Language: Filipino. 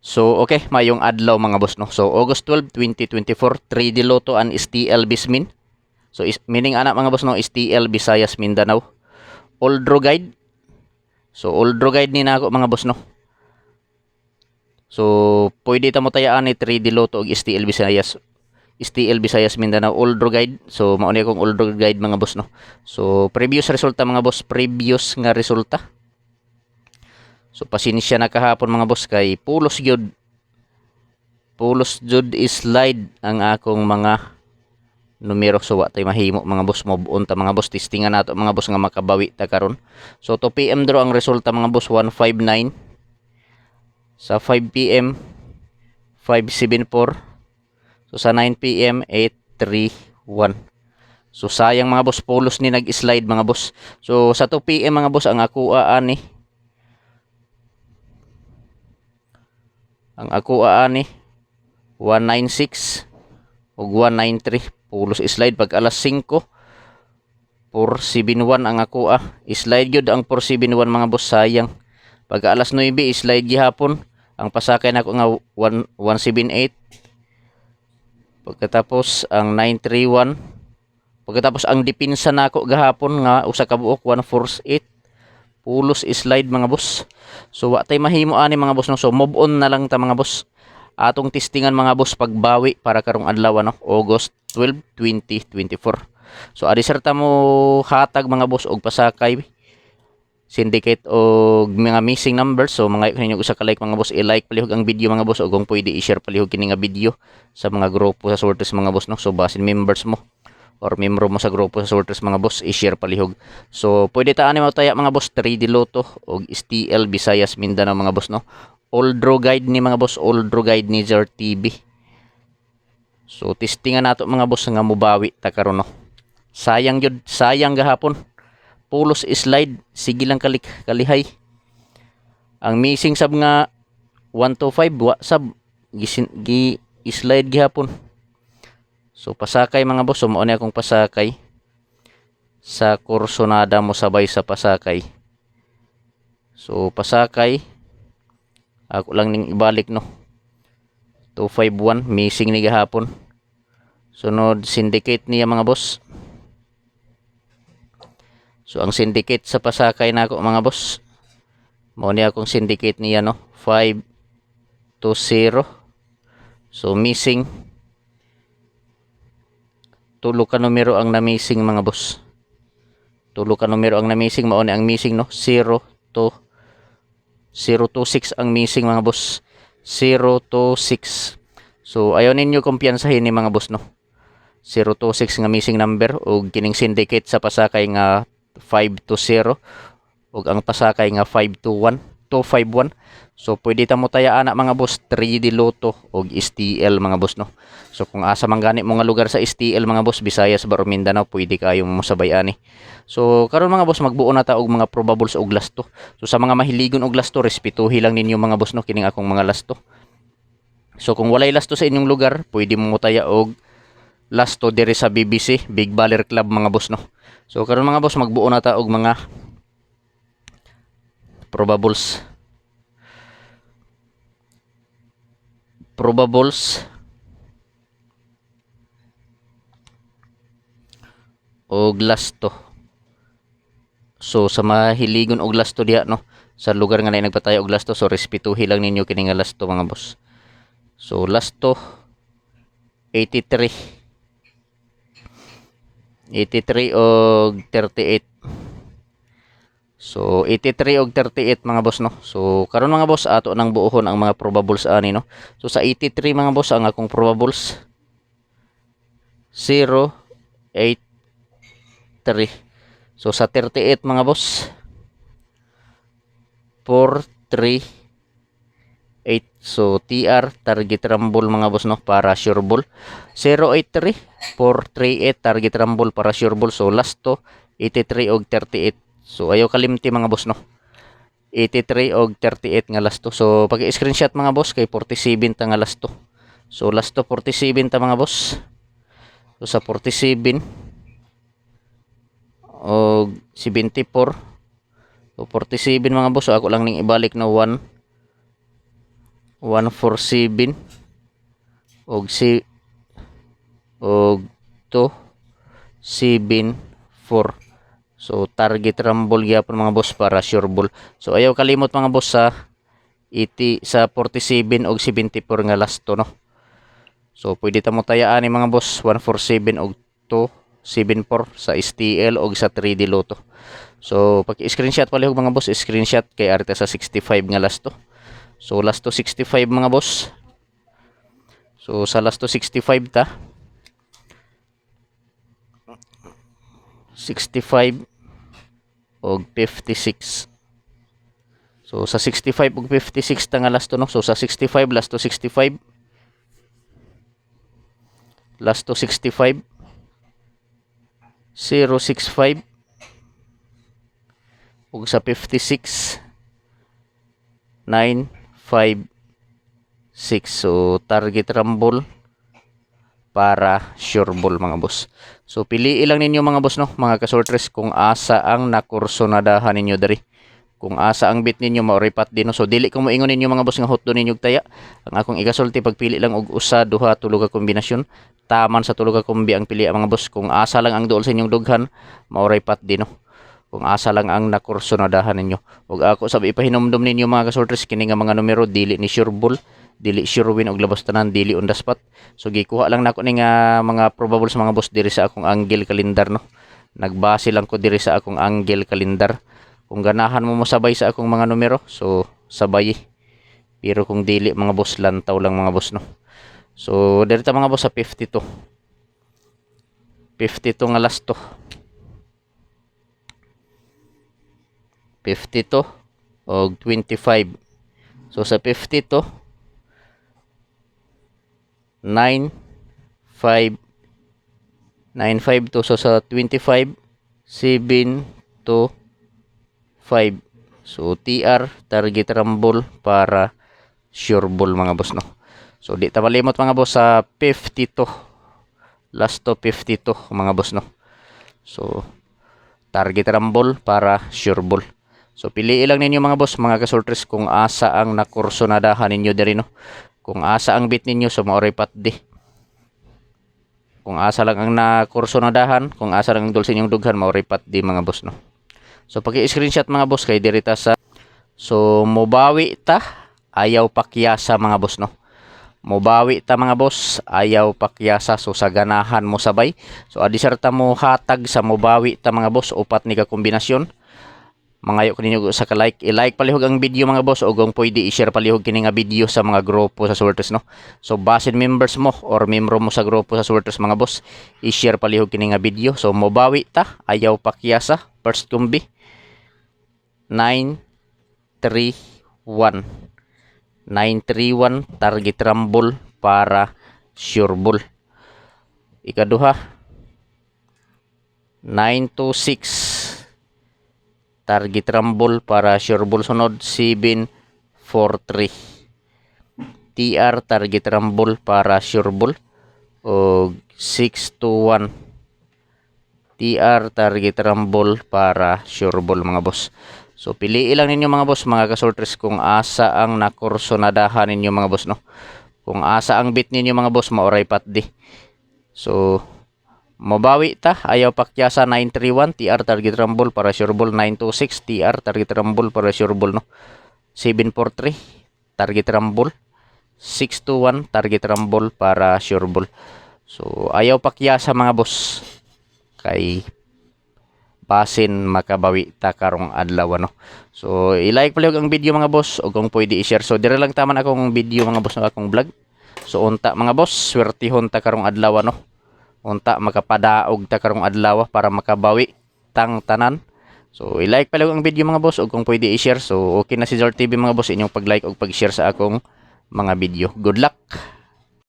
So okay, mayong adlaw mga boss no. So August 12, 2024, 3D Lotto and STL Bismin. So meaning anak mga boss no, STL Visayas Mindanao. Oldro guide. So oldro guide ni nako mga boss no. So pwede ta mo tayaan ni 3D Lotto og STL Visayas. STL Visayas Mindanao oldro guide. So mao ni akong oldro guide mga boss no. So previous resulta mga boss, previous nga resulta. So pasensya na kahapon mga boss kay pulos gyud slide ang akong mga numero. So wa tay mahimo mga boss, move ta mga boss, testingan nato mga boss nga makabawi ta karon. So 2 PM draw ang resulta mga boss, 159. Sa 5 PM 574. So sa 9 PM 831. So sayang mga boss, pulos ni nag-slide mga boss. So sa 2 PM mga boss ang ako ani 196 ug 193 pulos slide. Pag alas 5 471 ang ako slide gyud ang 471 mga boss, sayang. Pag alas 9 slide gihapon ang pasakay nako nga 178. Pagkatapos ang 931. Pagkatapos ang depensa nako gahapon nga usa ka buok 148 pulos slide mga boss. So wa tay mahimo ani mga boss no. So move on na lang ta mga boss. Atong testingan mga boss pagbawi para karong adlaw no, August 12, 2024. So adiserta mo hatag mga boss og pasakay, syndicate og mga missing numbers. So mga ninyo usa ka like mga boss, i-like palihog ang video mga boss, og kung pwede i-share palihog kini nga video sa mga grupo sa sortes mga boss no. So basin members mo or membro mo sa grupo sa sortes mga boss, i-share palihog. So pwede ta ani mataya mga boss, 3D Lotto og STL Visayas Mindanao mga boss no. Oldro guide ni mga boss, oldro guide ni Jar TV. So testingan nato mga boss nga mubawi ta karon no. Sayang yun, sayang gahapon. Pulos slide, sige lang kalihay. Ang missing sab nga 125 wa sab gi slide gihapon. So pasakay mga boss, mao ni akong pasakay sa kursonada mo sabay sa pasakay. So pasakay ako lang ning ibalik no. 251 missing ni gahapon. Sunod syndicate niya mga boss. So ang syndicate sa pasakay nako mga boss, mao ni akong syndicate niya no, 520. So missing tulo ka numero ang na-missing mga boss. Tulo ka numero ang na-missing, mao ni ang missing no, 026 ang missing mga boss. 026. So ayaw ninyo kumpiyansahin ni mga boss no. 026 nga missing number og kining syndicate sa pasakay nga 520 ug ang pasakay nga 251. So pwede ta mo taya ana mga boss, 3D Lotto og STL mga boss no. So kung asa man gani mo nga lugar sa STL mga boss, Visayas baro Mindanao, pwede kayong mosabay ani. So karon mga boss, magbuo na ta og mga probables og lasto. So sa mga mahiligon og lasto, respetuhi lang ninyo mga boss no kining akong mga lasto. So kung walay lasto sa inyong lugar, pwede mo taya og lasto diri sa BBC Big Baller Club mga boss no. So karon mga boss, magbuo na ta og mga probables og lasto. So sa mahiligon og lasto diha no, sa lugar nga nagpatayo og lasto, so respetuhi lang ninyo kini nga lasto mga boss. So lasto 83 og 38. So 83 og 38 mga boss no. So karon mga boss, ato nang buohon ang mga probables ani no. So sa 83 mga boss, ang akong probables 083. So sa 38 mga boss, 438. So TR, target rumble mga boss no, para sure ball. 083 438 target rumble para sure ball. So last to 83 og 38. So ayaw kalimti mga boss no, 83 og 38 nga last to. So pag screenshot mga boss, kay 47 ta nga last to. So last to 47 ta mga boss. So sa 47 og 74. So 47 mga boss, so ako lang ning ibalik na 1 147 og si og 274. So target rumble gyapon mga boss para sure ball. So ayaw kalimot mga boss sa 80 sa 47 og 74 nga last to no. So pwede ta mo tayaan ni mga boss 147 og 274 sa STL og sa 3D Lotto. So pag screenshot palihog mga boss, screenshot kay arita sa 65 nga last to. So last to 65 mga boss. So sa last to 65 ta 65 og 56. So sa 65 og 56 ta nga last to no. So sa 65 last to 65 065 ug sa 56 956. So target rumble para sure ball mga boss. So piliin lang ninyo mga boss no, mga kasortres, kung asa ang nakursonadahan ninyo diri. Kung asa ang bit ninyo mauripat din no. So dili ko moingon ninyo mga boss nga hot do ninyo taya. Ang akong ikasulti pagpili lang og usa, duha, tulo ka kombinasyon. Taman sa tulo ka kombi ang pili mga boss. Kung asa lang ang duol sa inyong dughan, mauripat din no. Kung asa lang ang nakursonadahan ninyo. Ug ako sabi ipahinomdom ninyo mga kasortres, kini nga mga numero dili ni sure ball, dili sure win og labas tanan, dili on the spot. So gikuha lang nako ni nga mga probable sa mga boss diri sa akong angle kalendar no. Nagbase lang ko diri sa akong angle kalendar. Kung ganahan mo mosabay sa akong mga numero, so sabay. Pero kung dili mga boss, lantaw lang mga boss no. So diri ta mga boss sa 52 nga last to 52 og 25. So sa 52 952. So sa 25 725. So TR target rumble para sure ball mga boss no. So di ta malimot mga boss sa 52 last to 52 mga boss no. So target rumble para sure ball. So piliin lang ninyo mga boss, mga kasortres, kung asa ang nakursonadahan ninyo diri no. Kung asa ang bit ninyo, so mauripat di. Kung asa lang ang nakursonadahan, kung asa lang ang dul sa inyong dughan, mauripat di mga boss no. So pag-i-screenshot mga boss kay diri ta sa, so mobawi ta, ayaw pakyasa mga boss no. Mobawi ta mga boss, ayaw pakyasa. So sa ganahan mo sabay. So adisarta mo hatag sa mobawi ta mga boss, upat ni ka kombinasyon. Mangayo ko ninyo sa ka-like, i-like palihog ang video mga boss, o kung pwede i-share palihog kini nga video sa mga grupo sa Swertres no. So basin members mo or membro mo sa grupo sa Swertres mga boss, i-share palihog kini nga video. So mobawi ta, ayaw pakyasa, first kumbi 931 target rumble para sure ball. Ikaduha 926 target rumble para sure ball. Sunod 743 TR target rumble para sure ball. O 621 TR target rumble para sure ball mga boss. So piliin lang ninyo mga boss, mga kasortres, kung asa ang nakursonadahan ninyo mga boss no. Kung asa ang bit ninyo mga boss, maoray pat di. So mabawi ta, ayaw pakyasa 931 TR target rumble para sure ball. 926 TR target rumble para sure ball no. 743 target rumble. 621 target rumble para sure ball. So ayaw pakyasa mga boss, kay basin makabawi ta karong adlaw no. So i-like palihog ang video mga boss, o kung pwede i-share. So dire lang taman akong video mga boss ng akong vlog. So unta mga boss, swertihon ta karong adlaw no. Unta makapadaog ta karong adlaw para makabawi tang tanan. So i-like palihog ang video mga boss, o kung pwede i-share. So okay na si Zor TV mga boss, inyong pag-like o pag-share sa akong mga video. Good luck.